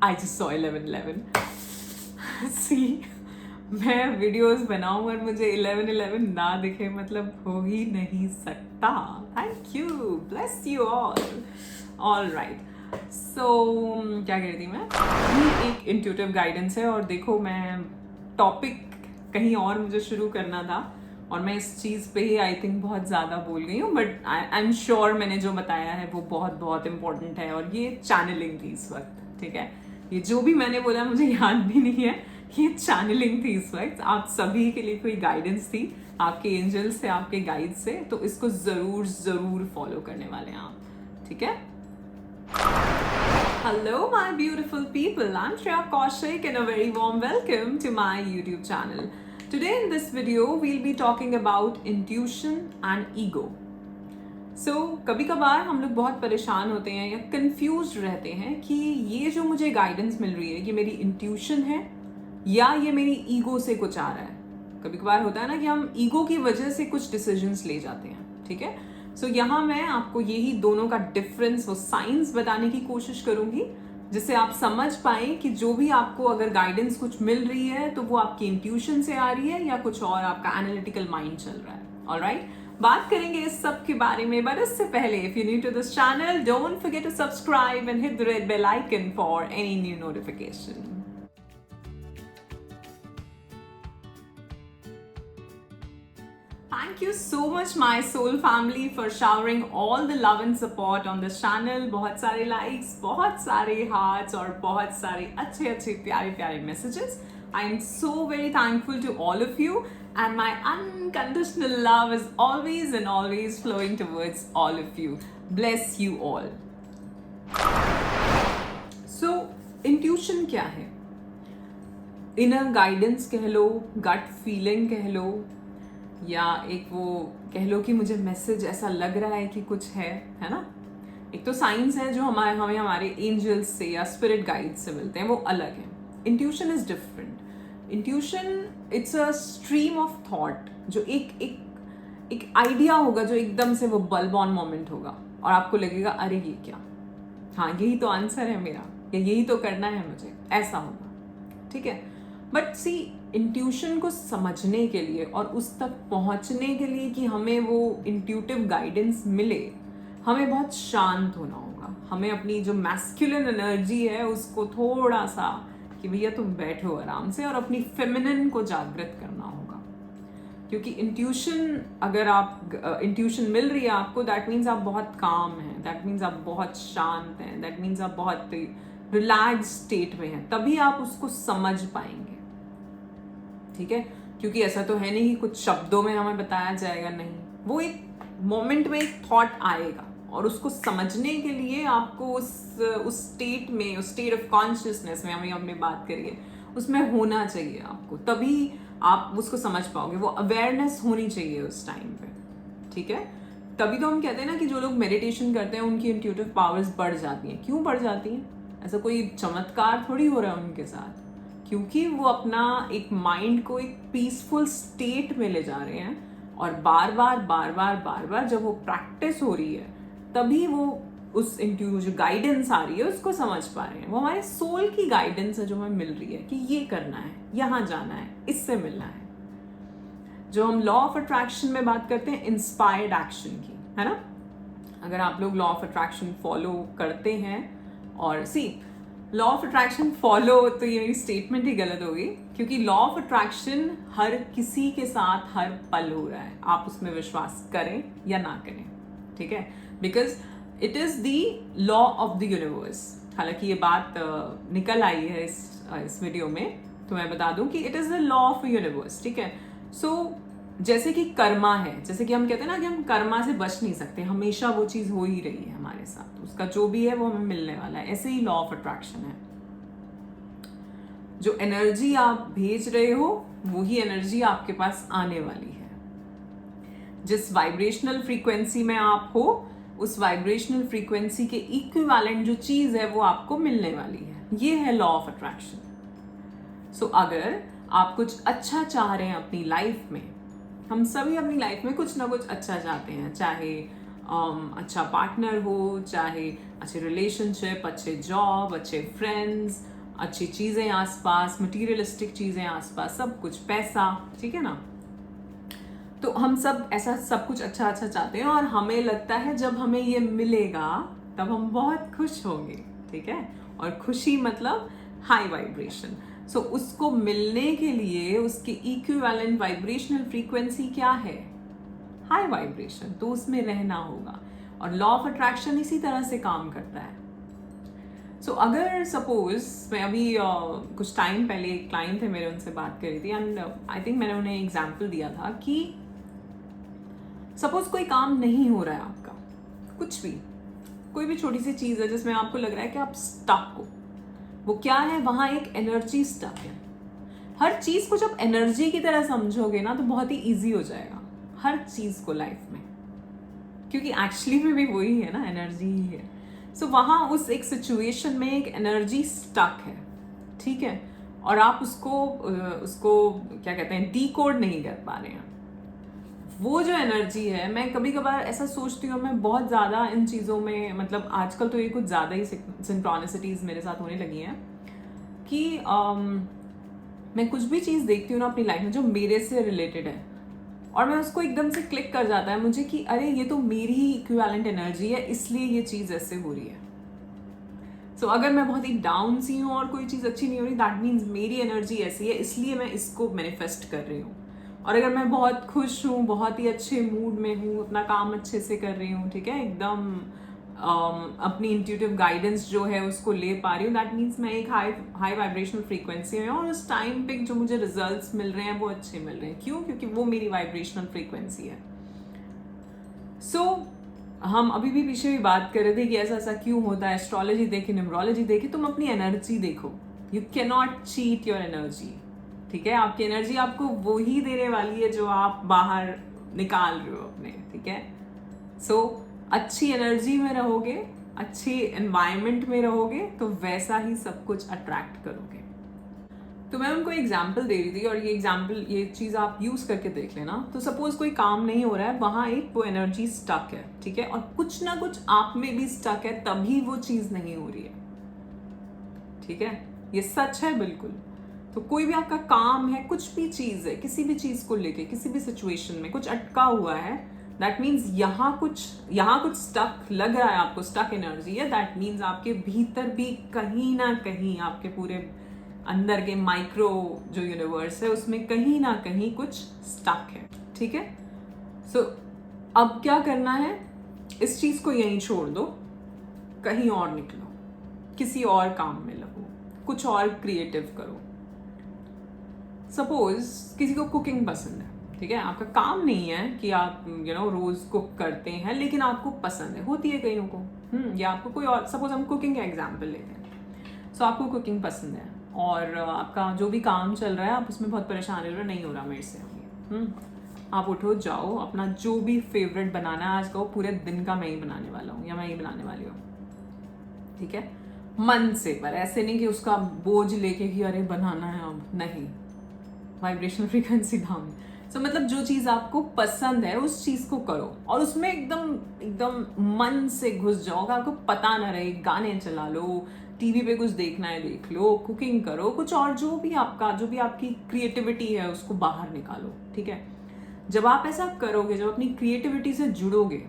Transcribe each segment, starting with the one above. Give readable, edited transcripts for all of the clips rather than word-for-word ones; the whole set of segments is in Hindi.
I just saw 11:11. See, मैं वीडियोस बनाऊं और मुझे 11:11 ना दिखे मतलब हो ही नहीं सकता. Thank you, bless you all right. So क्या कह रही थी मैं? ये एक इंट्यूटिव गाइडेंस है और देखो मैं टॉपिक कहीं और मुझे शुरू करना था और मैं इस चीज़ पे ही आई थिंक बहुत ज़्यादा बोल गई हूँ, बट आई एम श्योर मैंने जो बताया है वो बहुत बहुत इंपॉर्टेंट है. और ये चैनलिंग थी इस वक्त, ठीक है. ये जो भी मैंने बोला मुझे याद भी नहीं है. ये चैनलिंग थी इस वक्त. आप सभी के लिए कोई गाइडेंस थी आपके एंजल से, आपके गाइड से. तो इसको ज़रूर ज़रूर फॉलो करने वाले हैं आप, ठीक है. Hello my beautiful people, I'm Shreya Kaushik and a very warm welcome to my YouTube channel. Today in this video we'll be talking about intuition and ego. So कभी कभार हम लोग बहुत परेशान होते हैं या कंफ्यूज रहते हैं कि ये जो मुझे गाइडेंस मिल रही है ये मेरी इंट्यूशन है या ये मेरी ईगो से कुछ आ रहा है. कभी कभार होता है ना कि हम ईगो की वजह से कुछ डिसीजंस ले जाते हैं, ठीक है. सो यहाँ मैं आपको यही दोनों का डिफरेंस, वो साइंस बताने की कोशिश करूंगी जिससे आप समझ पाए कि जो भी आपको अगर गाइडेंस कुछ मिल रही है तो वो आपकी इंट्यूशन से आ रही है या कुछ और आपका एनालिटिकल माइंड चल रहा है. ऑलराइट, बात करेंगे इस सब के बारे में. बट इससे पहले if you new to this channel don't forget to subscribe and hit the red bell icon for any new notification. Thank you so much my soul family for showering all the love and support on this channel. बहुत सारे likes, बहुत सारे hearts और बहुत सारे अच्छे अच्छे प्यारे प्यारे messages. I am so very thankful to all of you and my unconditional love is always and always flowing towards all of you. Bless you all. So intuition क्या है? Inner guidance कह लो, gut feeling कह लो, या एक वो कह लो कि मुझे मैसेज ऐसा लग रहा है कि कुछ है ना. एक तो साइंस है जो हमें हमारे एंजल्स से या स्पिरिट गाइड से मिलते हैं, वो अलग है. Intuition is different. Intuition it's a stream of thought, जो एक आइडिया होगा जो एकदम से वो बल्ब ऑन मोमेंट होगा और आपको लगेगा अरे ये क्या, हाँ यही तो आंसर है मेरा, या यही तो करना है मुझे, ऐसा होगा, ठीक है. बट सी, इंट्यूशन को समझने के लिए और उस तक पहुंचने के लिए कि हमें वो इंट्यूटिव गाइडेंस मिले, हमें बहुत शांत होना होगा. हमें अपनी जो मैस्कुलिन एनर्जी है उसको थोड़ा सा कि भैया तुम बैठो आराम से और अपनी फेमिनिन को जागृत करना होगा. क्योंकि इंट्यूशन, अगर आप इंट्यूशन मिल रही है आपको, दैट मीन्स आप बहुत काम हैं, दैट मीन्स आप बहुत शांत हैं, दैट मीन्स आप बहुत रिलैक्स स्टेट में हैं, तभी आप उसको समझ पाएंगे, ठीक है. क्योंकि ऐसा तो है नहीं कि कुछ शब्दों में हमें बताया जाएगा, नहीं. वो एक मोमेंट में एक थॉट आएगा और उसको समझने के लिए आपको उस स्टेट में, उस स्टेट ऑफ कॉन्शियसनेस में हमें अपनी बात करिए, उसमें होना चाहिए आपको, तभी आप उसको समझ पाओगे. वो अवेयरनेस होनी चाहिए उस टाइम पे, ठीक है. तभी तो हम कहते हैं ना कि जो लोग मेडिटेशन करते हैं उनकी इंट्यूटिव पावर्स बढ़ जाती हैं. क्यों बढ़ जाती हैं? ऐसा कोई चमत्कार थोड़ी हो रहा है उनके साथ, क्योंकि वो अपना एक माइंड को एक पीसफुल स्टेट में ले जा रहे हैं और बार बार जब वो प्रैक्टिस हो रही है तभी वो उस जो गाइडेंस आ रही है उसको समझ पा रहे हैं. वो हमारे सोल की गाइडेंस है जो हमें मिल रही है कि ये करना है, यहाँ जाना है, इससे मिलना है. जो हम लॉ ऑफ अट्रैक्शन में बात करते हैं इंस्पायर्ड एक्शन की, है ना. अगर आप लोग लॉ ऑफ अट्रैक्शन फॉलो करते हैं, और सी, लॉ ऑफ अट्रैक्शन फॉलो, तो ये मेरी स्टेटमेंट ही गलत होगी, क्योंकि लॉ ऑफ अट्रैक्शन हर किसी के साथ हर पल हो रहा है. आप उसमें विश्वास करें या ना करें, ठीक है. Because it is the law of the universe. हालांकि ये बात निकल आई है इस वीडियो में, तो मैं बता दूं कि it is the law of universe, ठीक है. सो जैसे कि कर्मा है, जैसे कि हम कहते हैं ना कि हम कर्मा से बच नहीं सकते, हमेशा वो चीज़ हो ही रही है हमारे साथ, उसका जो भी है वो हमें मिलने वाला है. ऐसे ही लॉ ऑफ अट्रैक्शन है. जो एनर्जी आप भेज रहे हो वही एनर्जी आपके पास आने वाली है. जिस वाइब्रेशनल फ्रीक्वेंसी में आप हो उस वाइब्रेशनल फ्रीक्वेंसी के इक्विवेलेंट जो चीज़ है वो आपको मिलने वाली है. ये है लॉ ऑफ अट्रैक्शन. सो अगर आप कुछ अच्छा चाह रहे हैं अपनी लाइफ में, हम सभी अपनी लाइफ में कुछ ना कुछ अच्छा चाहते हैं, चाहे अच्छा पार्टनर हो, चाहे अच्छे रिलेशनशिप, अच्छे जॉब, अच्छे फ्रेंड्स, अच्छी चीज़ें आसपास, मटीरियलिस्टिक चीज़ें आसपास, सब कुछ, पैसा, ठीक है ना। तो हम सब ऐसा सब कुछ अच्छा अच्छा चाहते हैं और हमें लगता है जब हमें ये मिलेगा तब हम बहुत खुश होंगे, ठीक है। और खुशी मतलब हाई वाइब्रेशन। सो उसको मिलने के लिए उसकी इक्विवेलेंट वाइब्रेशनल फ्रीक्वेंसी क्या है? High vibration. तो उसमें रहना होगा और लॉ ऑफ अट्रैक्शन इसी तरह से काम करता है। सो अगर सपोज मैं अभी कुछ टाइम पहले एक क्लाइंट थे मेरे, उनसे बात करी थी एंड आई थिंक मैंने उन्हें एग्जाम्पल दिया था कि सपोज कोई काम नहीं हो रहा है आपका, कुछ भी, कोई भी छोटी सी चीज़ है जिसमें आपको लग रहा है कि आप स्टक हो। वो क्या है? वहाँ एक एनर्जी स्टक है। हर चीज़ को जब एनर्जी की तरह समझोगे ना तो बहुत ही ईजी हो जाएगा हर चीज़ को लाइफ में, क्योंकि एक्चुअली में भी वही है ना, एनर्जी ही है। सो वहाँ उस एक सिचुएशन में एक एनर्जी स्टक है, ठीक है, और आप उसको क्या कहते हैं, डीकोड नहीं कर पा रहे हैं। वो जो एनर्जी है, मैं कभी कभार ऐसा सोचती हूँ, मैं बहुत ज़्यादा इन चीज़ों में, मतलब आजकल तो ये कुछ ज़्यादा ही सिंक्रोनिसिटीज़ मेरे साथ होने लगी हैं कि मैं कुछ भी चीज़ देखती हूँ ना अपनी लाइफ में जो मेरे से रिलेटेड है और मैं उसको एकदम से क्लिक कर जाता है मुझे कि अरे ये तो मेरी ही इक्विवेलेंट एनर्जी है, इसलिए ये चीज़ ऐसे हो रही है। सो अगर मैं बहुत ही डाउन सी हूँ और कोई चीज़ अच्छी नहीं हो रही, दैट मीन्स मेरी एनर्जी ऐसी है, इसलिए मैं इसको मैनिफेस्ट कर रही हूँ। और अगर मैं बहुत खुश हूँ, बहुत ही अच्छे मूड में हूँ, अपना काम अच्छे से कर रही हूँ, ठीक है, एकदम अपनी इंट्यूटिव गाइडेंस जो है उसको ले पा रही हूँ, दैट मीन्स मैं एक हाई वाइब्रेशनल फ्रीक्वेंसी में, और उस टाइम पे जो मुझे रिजल्ट्स मिल रहे हैं वो अच्छे मिल रहे हैं। क्यों? क्योंकि वो मेरी वाइब्रेशनल फ्रीक्वेंसी है। सो हम अभी भी पीछे भी बात कर रहे थे कि ऐसा ऐसा क्यों होता है, एस्ट्रोलॉजी देखे, न्यूमरोलॉजी देखे, तुम अपनी एनर्जी देखो। You can not cheat your energy, ठीक है। आपकी एनर्जी आपको वो ही देने वाली है जो आप बाहर निकाल रहे हो अपने, ठीक है। सो अच्छी एनर्जी में रहोगे, अच्छी एनवायरनमेंट में रहोगे तो वैसा ही सब कुछ अट्रैक्ट करोगे। तो मैं उनको एग्जाम्पल दे रही थी और ये एग्जाम्पल, ये चीज़ आप यूज़ करके देख लेना। तो सपोज कोई काम नहीं हो रहा है, वहाँ एक वो एनर्जी स्टक है, ठीक है, और कुछ ना कुछ आप में भी स्टक है, तभी वो चीज़ नहीं हो रही है, ठीक है। ये सच है बिल्कुल। तो कोई भी आपका काम है, कुछ भी चीज़ है, किसी भी चीज़ को लेके, किसी भी सिचुएशन में कुछ अटका हुआ है, दैट मीन्स यहाँ कुछ स्टक लग रहा है आपको, स्टक एनर्जी है, दैट मीन्स आपके भीतर भी कहीं ना कहीं, आपके पूरे अंदर के माइक्रो जो यूनिवर्स है उसमें कहीं ना कहीं कुछ स्टक है, ठीक है। सो अब क्या करना है? इस चीज़ को यहीं छोड़ दो, कहीं और निकलो, किसी और काम में लगो, कुछ और क्रिएटिव करो। सपोज किसी को कुकिंग पसंद है, ठीक है, आपका काम नहीं है कि आप रोज कुक करते हैं, लेकिन आपको पसंद है, होती है कईयों को, या आपको कोई और, सपोज हम कुकिंग का एग्जाम्पल लेते हैं। सो आपको कुकिंग पसंद है और आपका जो भी काम चल रहा है आप उसमें बहुत परेशान हो रहे हो, नहीं हो रहा मेरे से अभी, आप उठो, जाओ, अपना जो भी फेवरेट बनाना है आज का, पूरे दिन का मैं ही बनाने वाला हूँ या मैं ही बनाने वाली हूँ, ठीक है, मन से, पर ऐसे नहीं कि उसका बोझ लेके कि अरे बनाना है अब, नहीं, वाइब्रेशनल फ्रीक्वेंसी डाउन। सो मतलब जो चीज़ आपको पसंद है उस चीज़ को करो और उसमें एकदम एकदम मन से घुस जाओ, आपको पता ना रहे, गाने चला लो, टीवी पे कुछ देखना है देख लो, कुकिंग करो, कुछ और जो भी आपकी क्रिएटिविटी है उसको बाहर निकालो, ठीक है। जब आप ऐसा करोगे, जब अपनी क्रिएटिविटी से जुड़ोगे,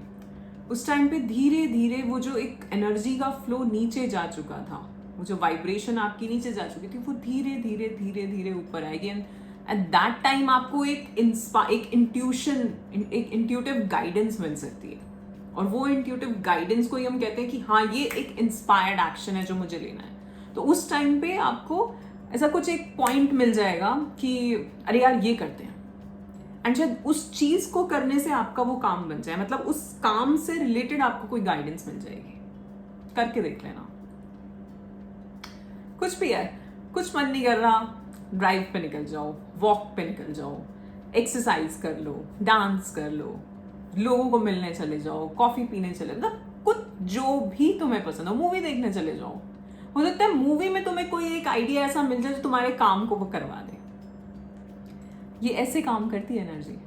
उस टाइम पे धीरे धीरे वो जो एक एनर्जी का फ्लो नीचे जा चुका था, वो जो वाइब्रेशन आपकी नीचे जा चुकी थी, वो धीरे धीरे धीरे धीरे ऊपर आएगी। एंड एट दैट टाइम आपको एक इंट्यूटिव गाइडेंस मिल सकती है, और वो इंट्यूटिव गाइडेंस को ही हम कहते हैं कि हाँ ये एक इंस्पायर्ड एक्शन है जो मुझे लेना है। तो उस टाइम पे आपको ऐसा कुछ एक पॉइंट मिल जाएगा कि अरे यार ये करते हैं, एंड शायद उस चीज को करने से आपका वो काम बन जाए, मतलब उस काम से रिलेटेड आपको कोई गाइडेंस मिल जाएगी। करके देख लेना। कुछ भी है, कुछ मन नहीं कर रहा, ड्राइव पे निकल जाओ, वॉक पे निकल जाओ, एक्सरसाइज कर लो, डांस कर लो, लोगों को मिलने चले जाओ, कॉफी पीने चले, मतलब कुछ जो भी तुम्हें पसंद हो, मूवी देखने चले जाओ। हो सकता है मूवी में तुम्हें कोई एक आइडिया ऐसा मिल जाए जो तुम्हारे काम को वो करवा दे। ये ऐसे काम करती है एनर्जी,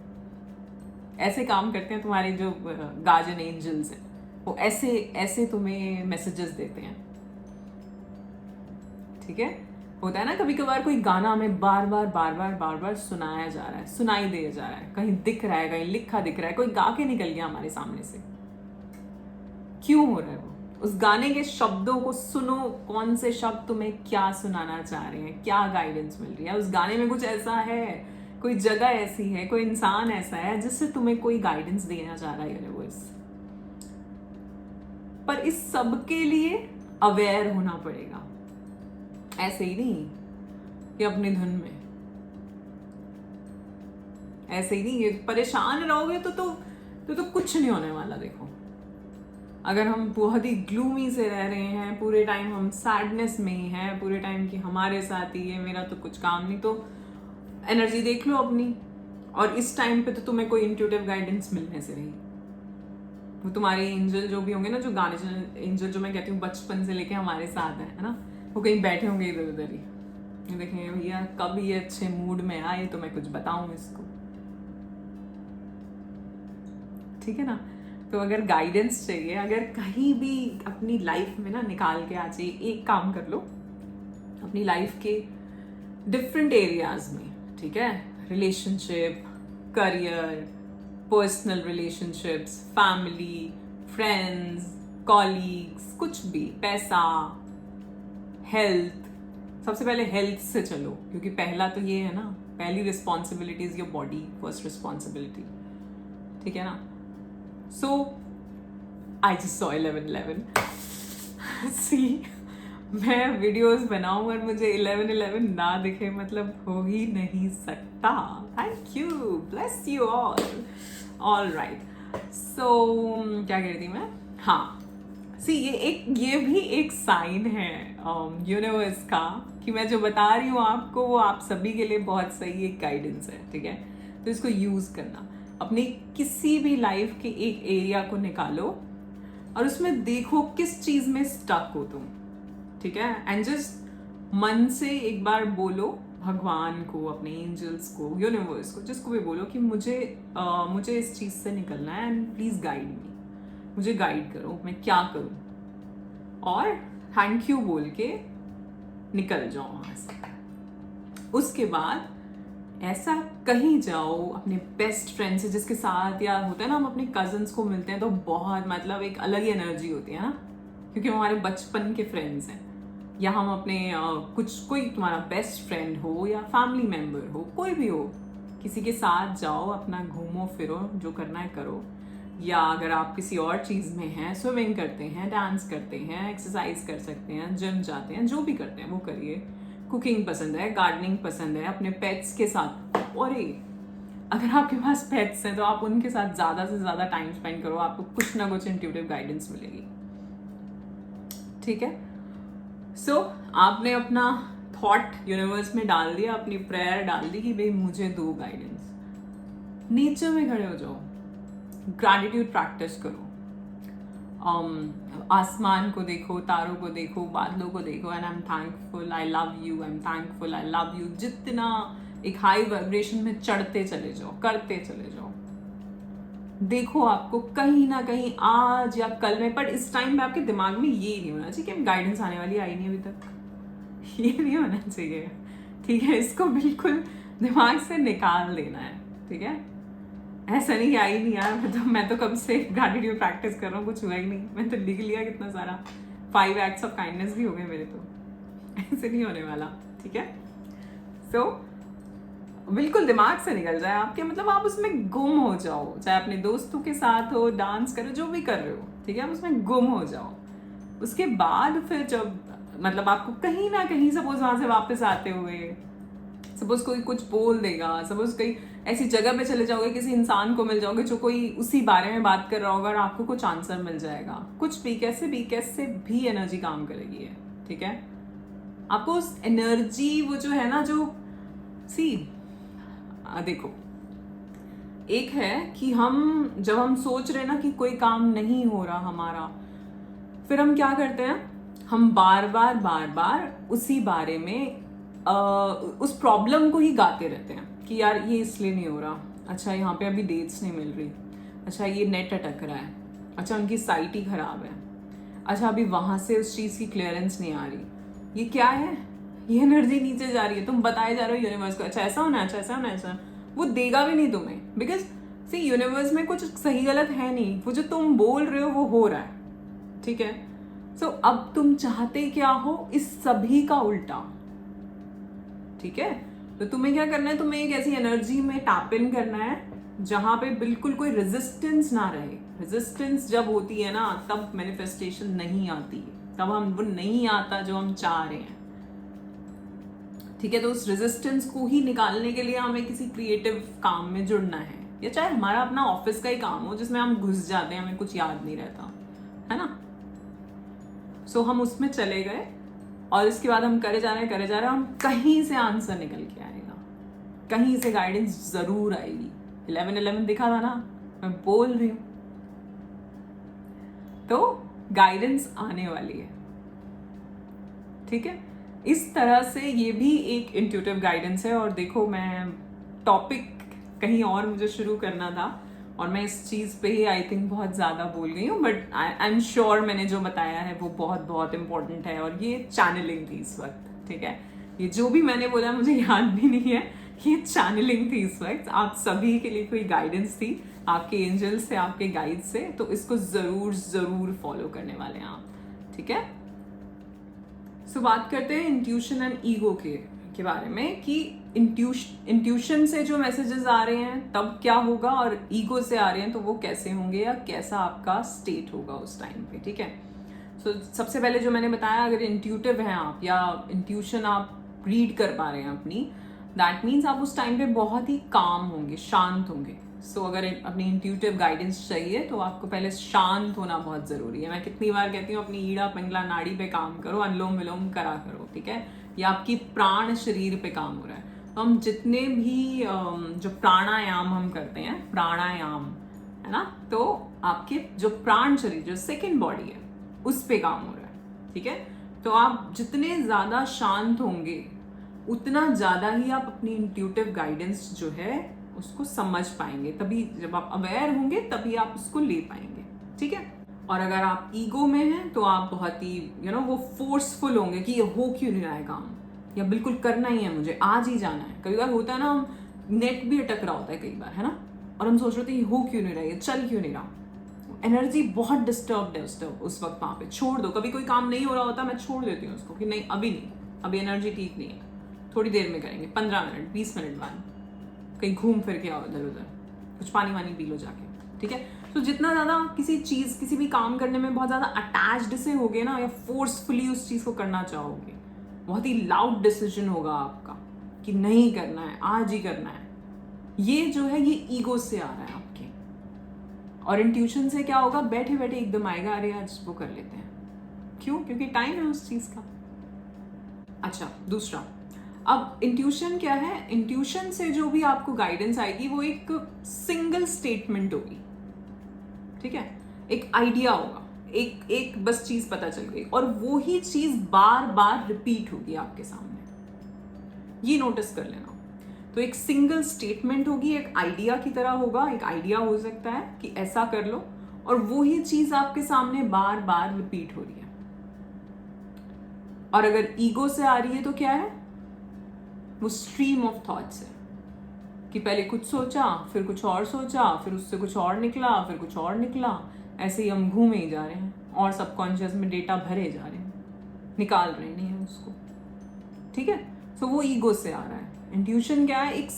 ऐसे काम करते हैं तुम्हारे जो गार्जियन एंजल्स हैं, वो ऐसे ऐसे तुम्हें मैसेजेस देते हैं, ठीक है। होता है ना कभी कभार कोई गाना हमें बार बार सुनाया जा रहा है, सुनाई दे जा रहा है, कहीं दिख रहा है, कहीं लिखा दिख रहा है, कोई गा के निकल गया हमारे सामने से। क्यों हो रहा है वो? उस गाने के शब्दों को सुनो, कौन से शब्द तुम्हें क्या सुनाना चाह रहे हैं, क्या गाइडेंस मिल रही है। उस गाने में कुछ ऐसा है, कोई जगह ऐसी है, कोई इंसान ऐसा है जिससे तुम्हें कोई गाइडेंस देना चाह रहा है यूनिवर्स। पर इस सब के लिए अवेयर होना पड़ेगा, ऐसे ही नहीं कि अपनी धुन में, ऐसे ही नहीं। ये परेशान रहोगे तो कुछ नहीं होने वाला। देखो, अगर हम बहुत ही ग्लूमी से रह रहे हैं, पूरे टाइम हम सैडनेस में ही हैं, पूरे टाइम कि हमारे साथ ही है, मेरा तो कुछ काम नहीं, तो एनर्जी देख लो अपनी। और इस टाइम पे तो तुम्हें कोई इंट्यूटिव गाइडेंस मिलने से नहीं, वो तुम्हारे एंजल जो भी होंगे ना, जो गाने एंजल जो मैं कहती हूँ बचपन से लेके हमारे साथ है ना, वो कहीं बैठे होंगे इधर उधर ही, देखेंगे भैया कब ये अच्छे मूड में आए तो मैं कुछ बताऊं इसको, ठीक है ना। तो अगर गाइडेंस चाहिए, अगर कहीं भी अपनी लाइफ में ना निकाल के आ जाइए, एक काम कर लो अपनी लाइफ के डिफरेंट एरियाज में, ठीक है, relationship, career, personal relationships, family, friends, colleagues, कुछ भी, पैसा, हेल्थ। सबसे पहले हेल्थ से चलो, क्योंकि पहला तो ये है ना, पहली responsibility is your body, first responsibility, ठीक है ना। सो आई जस्ट सॉ 11:11 सी, मैं वीडियोस बनाऊं और मुझे 11:11 ना दिखे, मतलब हो ही नहीं सकता। Thank you, bless you all right. So क्या कह रही थी मैं? हाँ, सी ये भी एक साइन है यूनिवर्स का कि मैं जो बता रही हूँ आपको, वो आप सभी के लिए बहुत सही एक गाइडेंस है, ठीक है। तो इसको यूज करना, अपनी किसी भी लाइफ के एक एरिया को निकालो और उसमें देखो किस चीज में स्टक हो तुम, ठीक है। एंड जस्ट मन से एक बार बोलो भगवान को, अपने एंजल्स को, यूनिवर्स को, जिसको भी बोलो कि मुझे इस चीज से निकलना है एंड प्लीज गाइड मी, मुझे गाइड करो, मैं क्या करूं, और थैंक यू बोल के निकल जाओ वहां से। उसके बाद ऐसा कहीं जाओ अपने बेस्ट फ्रेंड से, जिसके साथ, या होता है ना हम अपने कजन्स को मिलते हैं तो बहुत मतलब एक अलग ही एनर्जी होती है ना, क्योंकि हम हमारे बचपन के फ्रेंड्स हैं, या हम अपने कोई तुम्हारा बेस्ट फ्रेंड हो या फैमिली मेम्बर हो, कोई भी हो, किसी के साथ जाओ, अपना घूमो फिरो, जो करना है करो। या अगर आप किसी और चीज़ में हैं, स्विमिंग करते हैं, डांस करते हैं, एक्सरसाइज कर सकते हैं, जिम जाते हैं, जो भी करते हैं वो करिए। कुकिंग पसंद है, गार्डनिंग पसंद है, अपने पेट्स के साथ, और अगर आपके पास पेट्स हैं तो आप उनके साथ ज़्यादा से ज़्यादा टाइम स्पेंड करो, आपको कुछ ना कुछ इंट्यूटिव गाइडेंस मिलेगी, ठीक है। सो आपने अपना थॉट यूनिवर्स में डाल दिया, अपनी प्रेयर डाल दी कि भाई मुझे दो गाइडेंस। नेचर में खड़े हो जाओ, ग्रैटिट्यूड प्रैक्टिस करो, आसमान को देखो, तारों को देखो, बादलों को देखो, and I am thankful, I love you, I am thankful, I love you. जितना एक हाई वाइब्रेशन में चढ़ते चले जाओ, करते चले जाओ, देखो आपको कहीं ना कहीं आज या कल में, पर इस टाइम में आपके दिमाग में ये नहीं होना चाहिए कि गाइडेंस आने वाली, आई नहीं अभी तक, ये नहीं होना चाहिए, ठीक है। इसको बिल्कुल दिमाग से निकाल देना है, ठीक है। ऐसा नहीं कि आई नहीं यार, मैं तो कब से ग्रैटिट्यूड प्रैक्टिस कर रहा हूँ, कुछ हुआ ही नहीं, मैं तो लिख लिया कितना सारा, 5 एक्ट्स ऑफ काइंडनेस भी हो गए मेरे, तो ऐसे नहीं होने वाला, ठीक है। सो बिल्कुल दिमाग से निकल जाए आपके, मतलब आप उसमें गुम हो जाओ, चाहे अपने दोस्तों के साथ हो, डांस करो, जो भी कर रहे हो, ठीक है, आप उसमें गुम हो जाओ। उसके बाद फिर जब मतलब आपको कहीं ना कहीं, सपोज वहां से वापस आते हुए, सपोज कोई कुछ बोल देगा, सपोज कहीं ऐसी जगह पे चले जाओगे, किसी इंसान को मिल जाओगे जो कोई उसी बारे में बात कर रहा होगा और आपको कुछ आंसर मिल जाएगा, कुछ भी, कैसे भी एनर्जी काम करेगी है, ठीक है। आपको उस एनर्जी, वो जो है ना, जो देखो, एक है कि जब हम सोच रहे ना कि कोई काम नहीं हो रहा हमारा, फिर हम क्या करते हैं, हम बार बार उसी बारे में उस प्रॉब्लम को ही गाते रहते हैं कि यार ये इसलिए नहीं हो रहा, अच्छा यहाँ पे अभी डेट्स नहीं मिल रही, अच्छा ये नेट अटक रहा है, अच्छा उनकी साइट ही खराब है, अच्छा अभी वहां से उस चीज की क्लियरेंस नहीं आ रही, ये क्या है, ये एनर्जी नीचे जा रही है, तुम बताए जा रहे हो यूनिवर्स को अच्छा ऐसा होना है, अच्छा ऐसा होना है, ऐसा वो देगा भी नहीं तुम्हें, बिकॉज सी यूनिवर्स में कुछ सही गलत है नहीं, वो जो तुम बोल रहे हो वो हो रहा है, ठीक है। सो अब तुम चाहते क्या हो, इस सभी का उल्टा, ठीक है। तो तुम्हें क्या करना है, तुम्हें एक ऐसी एनर्जी में टैप इन करना है जहां पे बिल्कुल कोई रेजिस्टेंस ना रहे। रेजिस्टेंस जब होती है ना तब मैनिफेस्टेशन नहीं आती है, तब हम वो नहीं आता जो हम चाह रहे हैं, ठीक है। तो उस रेजिस्टेंस को ही निकालने के लिए हमें किसी क्रिएटिव काम में जुड़ना है, या चाहे हमारा अपना ऑफिस का ही काम हो जिसमें हम घुस जाते हैं, हमें कुछ याद नहीं रहता है ना। सो हम उसमें चले गए और इसके बाद हम करे जा रहे हैं, हम कहीं से आंसर निकल के आएगा, कहीं से गाइडेंस जरूर आएगी। 11-11 दिखा था ना, मैं बोल रही हूं, तो गाइडेंस आने वाली है, ठीक है। इस तरह से ये भी एक इंट्यूटिव गाइडेंस है। और देखो मैं टॉपिक कहीं और मुझे शुरू करना था और मैं इस चीज़ पे ही आई थिंक बहुत ज़्यादा बोल गई हूँ, बट आई एम श्योर मैंने जो बताया है वो बहुत बहुत इंपॉर्टेंट है। और ये चैनलिंग थी इस वक्त, ठीक है। ये जो भी मैंने बोला मुझे याद भी नहीं है, ये चैनलिंग थी इस वक्त, आप सभी के लिए कोई गाइडेंस थी आपके एंजल्स से, आपके गाइड से, तो इसको ज़रूर ज़रूर फॉलो करने वाले हैं आप, ठीक है। सो बात करते हैं इंट्यूशन एंड ईगो के बारे में कि इंट्यूशन से जो मैसेजेस आ रहे हैं तब क्या होगा, और ईगो से आ रहे हैं तो वो कैसे होंगे, या कैसा आपका स्टेट होगा उस टाइम पे, ठीक है। सो सबसे पहले जो मैंने बताया, अगर इंट्यूटिव हैं आप या इंट्यूशन आप रीड कर पा रहे हैं अपनी, दैट मीन्स आप उस टाइम पे बहुत ही काम होंगे, शांत होंगे। सो अगर अपनी इंट्यूटिव गाइडेंस चाहिए तो आपको पहले शांत होना बहुत ज़रूरी है। मैं कितनी बार कहती हूँ अपनी ईड़ा पिंगला नाड़ी पे काम करो, अनुलोम विलोम करा करो, ठीक है। या आपकी प्राण शरीर पे काम हो रहा है तो हम जितने भी जो प्राणायाम हम करते हैं, प्राणायाम है ना, तो आपके जो प्राण शरीर, जो सेकेंड बॉडी है, उस पे काम हो रहा है, ठीक है। तो आप जितने ज़्यादा शांत होंगे उतना ज़्यादा ही आप अपनी इंट्यूटिव गाइडेंस जो है उसको समझ पाएंगे, तभी जब आप अवेयर होंगे तभी आप उसको ले पाएंगे, ठीक है। और अगर आप ईगो में हैं तो आप बहुत ही वो फोर्सफुल होंगे कि ये हो क्यों नहीं रहा है काम, या बिल्कुल करना ही है मुझे, आज ही जाना है। कई बार होता है ना, हम नेट भी अटक रहा होता है कई बार, है ना, और हम सोच रहे थे ये हो क्यों नहीं रहा, ये चल क्यों नहीं रहा, एनर्जी बहुत डिस्टर्ब है उस वक्त, वहाँ पे छोड़ दो। कभी कोई काम नहीं हो रहा होता, मैं छोड़ देती हूँ उसको कि नहीं अभी नहीं, अभी एनर्जी ठीक नहीं है, थोड़ी देर में करेंगे, 15 मिनट 20 मिनट बाद कहीं घूम फिर के आओ इधर उधर, कुछ पानी वानी पी लो जाके, ठीक है। तो जितना ज़्यादा किसी चीज़, किसी भी काम करने में बहुत ज़्यादा अटैच्ड से होगे ना, या फोर्सफुली उस चीज़ को करना चाहोगे, बहुत ही लाउड डिसीजन होगा आपका कि नहीं करना है, आज ही करना है, ये जो है ये ईगो से आ रहा है आपके। और इंट्यूशन से क्या होगा, बैठे बैठे एकदम आएगा, अरे आज वो कर लेते हैं, क्यों, क्योंकि टाइम है उस चीज़ का। अच्छा दूसरा, अब इंट्यूशन क्या है, इंट्यूशन से जो भी आपको गाइडेंस आएगी वो एक सिंगल स्टेटमेंट होगी, ठीक है। एक आइडिया होगा, एक बस चीज पता चल गई, और वो ही चीज बार बार रिपीट होगी आपके सामने, ये नोटिस कर लेना। तो एक सिंगल स्टेटमेंट होगी, एक आइडिया की तरह होगा, एक आइडिया हो सकता है कि ऐसा कर लो, और वो ही चीज आपके सामने बार बार रिपीट हो रही है। और अगर ईगो से आ रही है तो क्या है, वो स्ट्रीम ऑफ थॉट्स है कि पहले कुछ सोचा, फिर कुछ और सोचा, फिर उससे कुछ और निकला, फिर कुछ और निकला, ऐसे ही हम घूमे ही जा रहे हैं और सबकॉन्शियस में डेटा भरे जा रहे हैं, निकाल रहे नहीं है उसको, ठीक है। सो वो ईगो से आ रहा है। इंट्यूशन क्या है, एक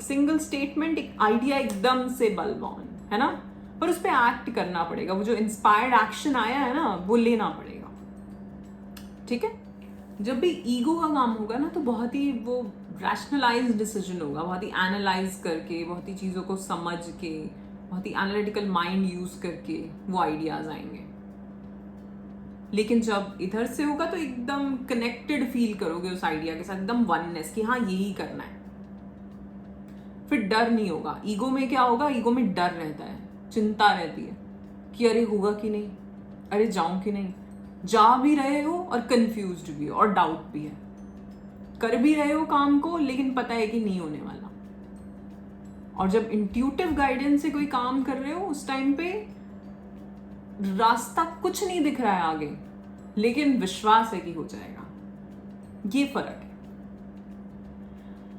सिंगल स्टेटमेंट, एक आइडिया एकदम से बलवान, है ना, पर उस पर एक्ट करना पड़ेगा, वो जो इंस्पायर्ड एक्शन आया है ना वो लेना पड़ेगा, ठीक है। जब भी ईगो का काम होगा ना तो बहुत ही वो रैशनलाइज डिसीजन होगा, बहुत ही एनालाइज करके, बहुत ही चीज़ों को समझ के, बहुत ही एनालिटिकल माइंड यूज करके वो आइडियाज आएंगे। लेकिन जब इधर से होगा तो एकदम कनेक्टेड फील करोगे उस आइडिया के साथ, एकदम वननेस कि हाँ यही करना है। फिर डर नहीं होगा। ईगो में क्या होगा, ईगो में डर रहता है, चिंता रहती है कि अरे होगा कि नहीं, अरे जाऊं कि नहीं, जा भी रहे हो और कंफ्यूज्ड भी हो और डाउट भी है, कर भी रहे हो काम को लेकिन पता है कि नहीं होने वाला, और जब इंट्यूटिव गाइडेंस से कोई काम कर रहे हो उस टाइम पे रास्ता कुछ नहीं दिख रहा है आगे, लेकिन विश्वास है कि हो जाएगा। ये फर्क है।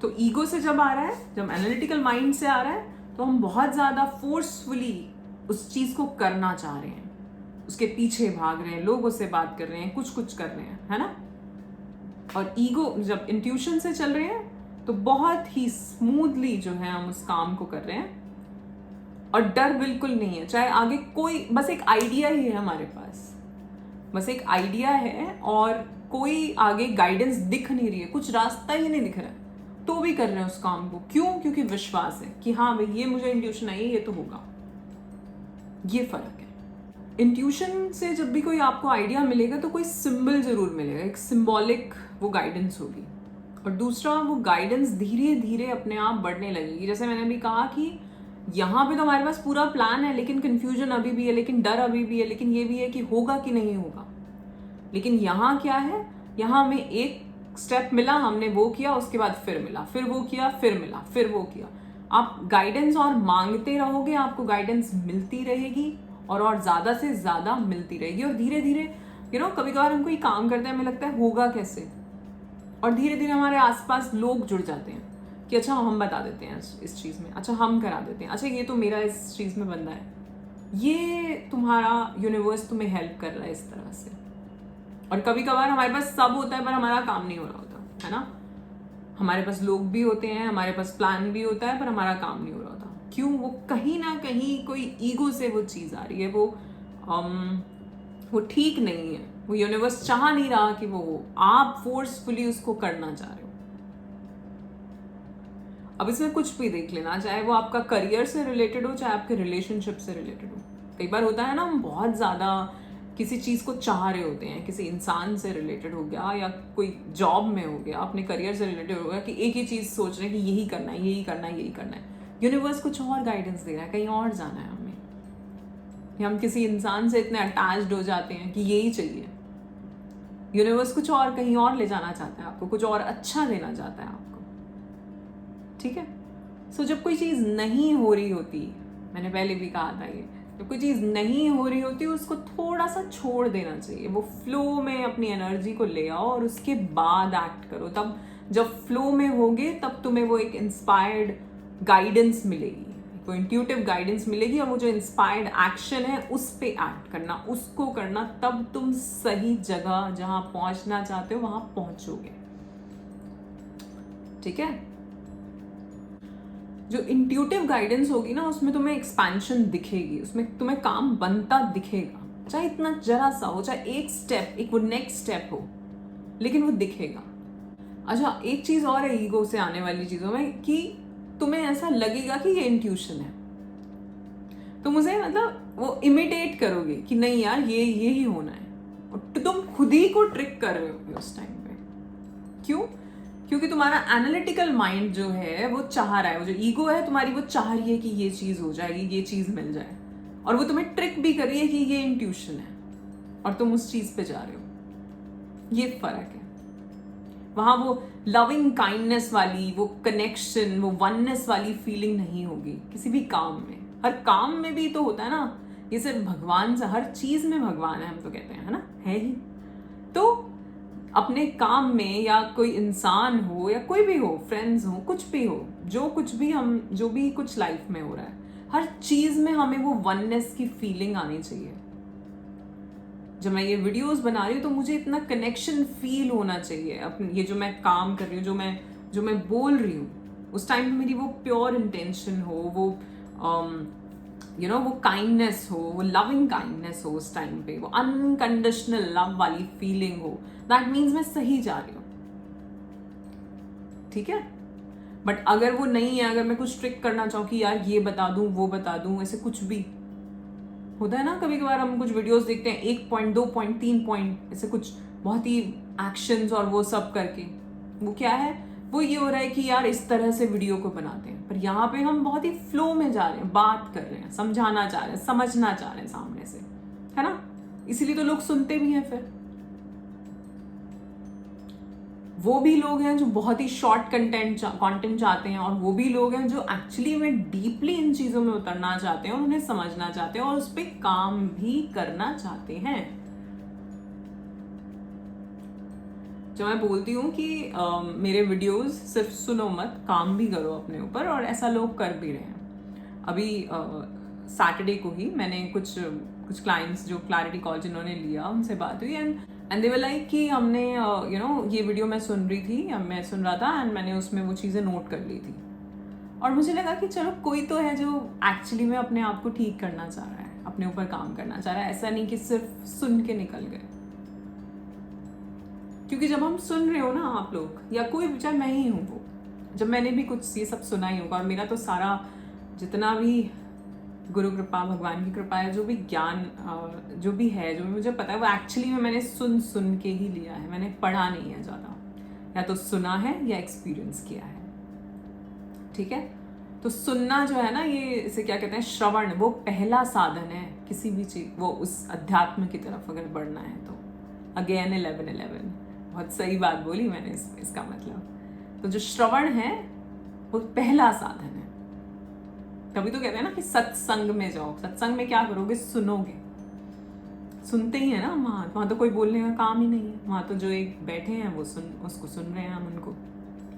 तो ईगो से जब आ रहा है, जब एनालिटिकल माइंड से आ रहा है, तो हम बहुत ज्यादा फोर्सफुली उस चीज को करना चाह रहे हैं, उसके पीछे भाग रहे हैं, लोगों से बात कर रहे हैं, कुछ कुछ कर रहे हैं, है ना। और ईगो जब इंट्यूशन से चल रहे हैं तो बहुत ही स्मूथली जो है हम उस काम को कर रहे हैं, और डर बिल्कुल नहीं है। चाहे आगे कोई, बस एक आइडिया ही है हमारे पास, बस एक आइडिया है और कोई आगे गाइडेंस दिख नहीं रही है, कुछ रास्ता ही नहीं दिख रहा है, तो भी कर रहे हैं उस काम को। क्यों? क्योंकि विश्वास है कि हाँ भाई ये मुझे इंट्यूशन आई है, ये तो होगा। ये फर्क है। इंट्यूशन से जब भी कोई आपको आइडिया मिलेगा तो कोई सिंबल जरूर मिलेगा, एक सिंबॉलिक वो गाइडेंस होगी। और दूसरा, वो गाइडेंस धीरे धीरे अपने आप बढ़ने लगेगी। जैसे मैंने भी कहा कि यहाँ पे तो हमारे पास पूरा प्लान है, लेकिन कंफ्यूजन अभी भी है, लेकिन डर अभी भी है, लेकिन ये भी है कि होगा कि नहीं होगा। लेकिन यहाँ क्या है, यहाँ हमें एक स्टेप मिला, हमने वो किया, उसके बाद फिर मिला, फिर वो किया, फिर मिला, फिर वो किया। आप गाइडेंस और मांगते रहोगे, आपको गाइडेंस मिलती रहेगी और ज़्यादा से ज़्यादा मिलती रहेगी। और धीरे धीरे कभी कभार हम कोई काम करते हैं, हमें लगता है होगा कैसे, और धीरे धीरे हमारे आसपास लोग जुड़ जाते हैं कि अच्छा हम बता देते हैं इस चीज़ में, अच्छा हम करा देते हैं, अच्छा ये तो मेरा इस चीज़ में बंदा है। ये तुम्हारा यूनिवर्स तुम्हें हेल्प कर रहा है इस तरह से। और कभी कभार हमारे पास सब होता है पर हमारा काम नहीं हो रहा होता, है ना। हमारे पास लोग भी होते हैं, हमारे पास प्लान भी होता है, पर हमारा काम नहीं हो रहा होता। क्यों? वो कहीं ना कहीं कोई ईगो से वो चीज़ आ रही है, वो ठीक नहीं है, वो यूनिवर्स चाह नहीं रहा कि वो हो, आप फोर्सफुली उसको करना चाह रहे हो। अब इसमें कुछ भी देख लेना, चाहे वो आपका करियर से रिलेटेड हो, चाहे आपके रिलेशनशिप से रिलेटेड हो। कई बार होता है ना, हम बहुत ज़्यादा किसी चीज़ को चाह रहे होते हैं, किसी इंसान से रिलेटेड हो गया, या कोई जॉब में हो गया, अपने करियर से रिलेटेड हो गया, कि एक ही चीज़ सोच रहे हैं कि यही करना है, यही करना है, यही करना है। यूनिवर्स कुछ और गाइडेंस दे रहा है, कहीं और जाना है हमें। हम किसी इंसान से इतने अटैच्ड हो जाते हैं कि यही चाहिए। यूनिवर्स कुछ और कहीं और ले जाना चाहता है आपको, कुछ और अच्छा देना चाहता है आपको, ठीक है। सो जब कोई चीज़ नहीं हो रही होती, मैंने पहले भी कहा था ये, जब कोई चीज़ नहीं हो रही होती उसको थोड़ा सा छोड़ देना चाहिए। वो फ्लो में अपनी एनर्जी को ले आओ और उसके बाद एक्ट करो। तब जब फ्लो में होगे तब तुम्हें वो एक इंस्पायर्ड गाइडेंस मिलेगी, वो इंट्यूटिव गाइडेंस मिलेगी, और वो जो इंस्पायर्ड एक्शन है उस पे एक्ट करना, उसको करना, तब तुम सही जगह जहां पहुंचना चाहते हो वहां पहुंचोगे, ठीक है। जो इंट्यूटिव गाइडेंस होगी ना, उसमें तुम्हें एक्सपेंशन दिखेगी, उसमें तुम्हें काम बनता दिखेगा, चाहे इतना जरा सा हो, चाहे एक स्टेप, एक वो नेक्स्ट स्टेप हो, लेकिन वो दिखेगा। अच्छा, एक चीज और है ईगो से आने वाली चीजों में, कि तुम्हें ऐसा लगेगा कि ये इंट्यूशन है, तुम उसे वो इमिटेट करोगे कि नहीं यार ये ही होना है, और तुम खुद ही को ट्रिक कर रहे हो उस टाइम पे। क्यों? क्योंकि तुम्हारा एनालिटिकल माइंड जो है वो चाह रहा है, वो जो ईगो है तुम्हारी, वो चाह रही है कि ये चीज हो जाएगी, ये चीज मिल जाए, और वो तुम्हें ट्रिक भी कर रही है कि ये इंट्यूशन है, और तुम उस चीज पे जा रहे हो। ये फर्क है। वहां वो लविंग काइंडनेस वाली, वो कनेक्शन, वो वननेस वाली फीलिंग नहीं होगी किसी भी काम में। हर काम में भी तो होता है ना, ये सिर्फ भगवान से, हर चीज में भगवान है हम तो कहते हैं, है ना, है ही। तो अपने काम में, या कोई इंसान हो या कोई भी हो, फ्रेंड्स हो, कुछ भी हो, जो भी कुछ लाइफ में हो रहा है, हर चीज में हमें वो वननेस की फीलिंग आनी चाहिए। जब मैं ये वीडियोस बना रही हूँ तो मुझे इतना कनेक्शन फील होना चाहिए अपनी, ये जो मैं काम कर रही हूँ, जो मैं बोल रही हूँ, उस टाइम पे मेरी वो प्योर इंटेंशन हो, वो वो काइंडनेस हो, वो लविंग काइंडनेस हो उस टाइम पे, वो अनकंडीशनल लव वाली फीलिंग हो। दैट मीन्स मैं सही जा रही हूँ, ठीक है। बट अगर वो नहीं है, अगर मैं कुछ ट्रिक करना चाहूँ कि यार ये बता दूं, वो बता दूं, ऐसे कुछ भी होता है ना, कभी कभार हम कुछ वीडियोस देखते हैं, 1 पॉइंट, 2 पॉइंट, 3 पॉइंट, ऐसे कुछ बहुत ही एक्शंस और वो सब करके, वो क्या है, वो ये हो रहा है कि यार इस तरह से वीडियो को बनाते हैं। पर यहाँ पे हम बहुत ही फ्लो में जा रहे हैं, बात कर रहे हैं, समझाना चाह रहे हैं, समझना चाह रहे हैं सामने से, है ना। इसीलिए तो लोग सुनते भी हैं। फिर वो भी लोग हैं जो बहुत ही शॉर्ट कंटेंट चाहते हैं, और वो भी लोग हैं जो एक्चुअली में डीपली इन चीज़ों में उतरना चाहते हैं और उन्हें समझना चाहते हैं और उस पर काम भी करना चाहते हैं। जब मैं बोलती हूँ कि मेरे वीडियोस सिर्फ सुनो मत, काम भी करो अपने ऊपर, और ऐसा लोग कर भी रहे हैं। अभी सैटरडे को ही मैंने कुछ क्लाइंट्स जो क्लैरिटी कॉल जिन्होंने लिया, उनसे बात हुई, एंड दे वर लाइक कि हमने ये वीडियो मैं सुन रही थी, मैं सुन रहा था, एंड मैंने उसमें वो चीज़ें नोट कर ली थी, और मुझे लगा कि चलो कोई तो है जो एक्चुअली में अपने आप को ठीक करना चाह रहा है, अपने ऊपर काम करना चाह रहा है, ऐसा नहीं कि सिर्फ सुन के निकल गए। क्योंकि जब हम सुन रहे हो ना, आप लोग या कोई भी, चाहे मैं ही हूँ वो, जब मैंने भी कुछ ये सब सुना ही होगा, और मेरा तो सारा जितना भी गुरु कृपा, भगवान की कृपा है, जो भी ज्ञान जो भी है, जो भी मुझे पता है, वो एक्चुअली में मैंने सुन के ही लिया है। मैंने पढ़ा नहीं है ज़्यादा, या तो सुना है या एक्सपीरियंस किया है। ठीक है, तो सुनना जो है ना, ये इसे क्या कहते हैं, श्रवण, वो पहला साधन है किसी भी चीज़, वो उस अध्यात्म की तरफ अगर बढ़ना है तो। अगेन 11-11, बहुत सही बात बोली मैंने इसका मतलब। तो जो श्रवण है वो पहला साधन है। तभी तो कहते हैं ना कि सत्संग में जाओ। सत्संग में क्या करोगे? सुनोगे। सुनते ही है ना, वहाँ तो कोई बोलने का काम ही नहीं है। वहाँ तो जो एक बैठे हैं वो उसको सुन रहे हैं हम उनको,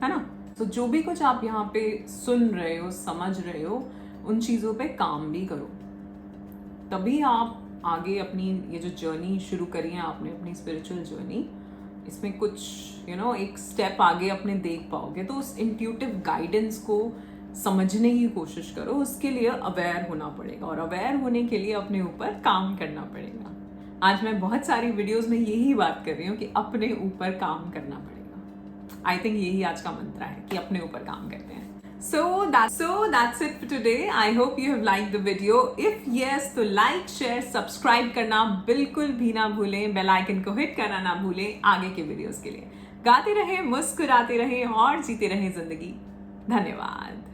है ना। तो जो भी कुछ आप यहाँ पे सुन रहे हो, समझ रहे हो, उन चीज़ों पे काम भी करो, तभी आप आगे अपनी ये जो जर्नी शुरू करी है आपने, अपनी स्पिरिचुअल जर्नी, इसमें कुछ एक स्टेप आगे अपने देख पाओगे। तो उस इंट्यूटिव गाइडेंस को समझने की कोशिश करो। उसके लिए अवेयर होना पड़ेगा, और अवेयर होने के लिए अपने ऊपर काम करना पड़ेगा। आज मैं बहुत सारी वीडियोस में यही बात कर रही हूँ कि अपने ऊपर काम करना पड़ेगा। आई थिंक यही आज का मंत्र है कि अपने ऊपर काम करते हैं। So that's it for today. I hope you have liked the video. If yes, तो like, share, subscribe करना बिल्कुल भी ना भूलें। बेल आइकन को हिट करना ना भूलें आगे के वीडियोस के लिए। गाते रहें, मुस्कुराते रहें और जीते रहें जिंदगी। धन्यवाद।